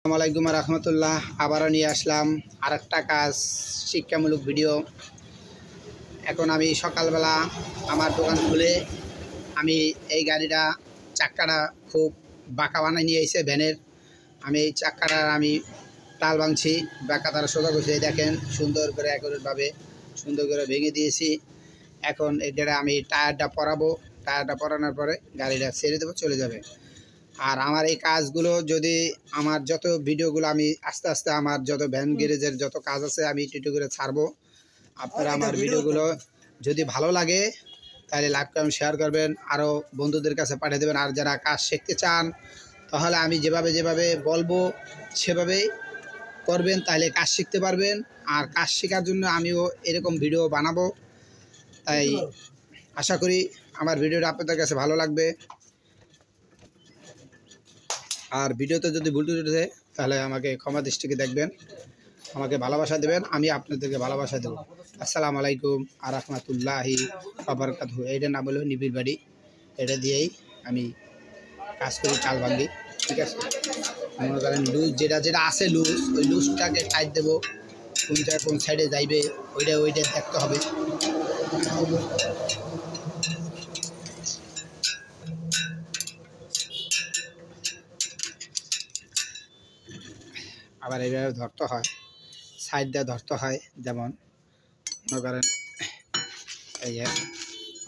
আসসালামু আলাইকুম রহমতুল্লাহ। আবারও নিয়ে আসলাম আরেকটা কাজ, শিক্ষামূলক ভিডিও। এখন আমি সকালবেলা আমার দোকান খুলে আমি এই গাড়িটা চাক্কাটা খুব বাঁকা বানায় নিয়ে এসে ভ্যানের আমি এই চাক্কাটা আমি তাল ভাঙছি, বাঁকা তারা সোজা করছি। দেখেন সুন্দর করে একভাবে সুন্দর করে ভেঙে দিয়েছি। এখন এটা আমি টায়ারটা পরাবো, টায়ারটা পরানোর পরে গাড়িটা ছেড়ে দেবো, চলে যাবে। আর আমার এই কাজগুলো যদি আমার যত ভিডিওগুলো আমি আস্তে আস্তে আমার যত ভ্যান গ্যারেজের যত কাজ আছে আমি একটু করে ছাড়বো। আপনারা আমার ভিডিওগুলো যদি ভালো লাগে তাহলে লাইক কমেন্ট শেয়ার করবেন, আরও বন্ধুদের কাছে পাঠিয়ে দেবেন। আর যারা কাজ শিখতে চান তাহলে আমি যেভাবে বলবো সেভাবেই করবেন, তাহলে কাজ শিখতে পারবেন। আর কাজ শেখার জন্য আমিও এরকম ভিডিও বানাবো। তাই আশা করি আমার ভিডিওটা আপনাদের কাছে ভালো লাগবে। আর ভিডিওতে যদি ভুল টুটি যায় তাহলে আমাকে ক্ষমা দৃষ্টিকে দেখবেন, আমাকে ভালোবাসা দেবেন, আমি আপনাদেরকে ভালোবাসা দেবো। আসসালামু আলাইকুম আর রহমতুল্লাহি ওয়া বারাকাতুহু। এইটা না বলেও নিবিড় বাড়ি, এটা দিয়েই আমি কাজ করি, চাল ভাঙি। ঠিক আছে, মনে করেন লুজ যেটা আছে লুজ, ওই লুজটাকে টাইট দেবো, কোন সাইডে যাইবে ওইটা দেখতে হবে। আবার এইভাবে ধরতে হয়, সাইড দিয়ে ধরতে হয়। যেমন মনে করেন এই যে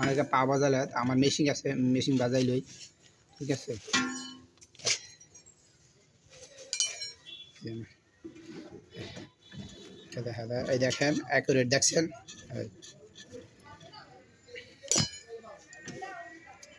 অনেকে পা বাজালে, আমার মেশিন আছে, মেশিন বাজাই লই। ঠিক আছে, এই দেখেন অ্যাকুরেট দেখছেন।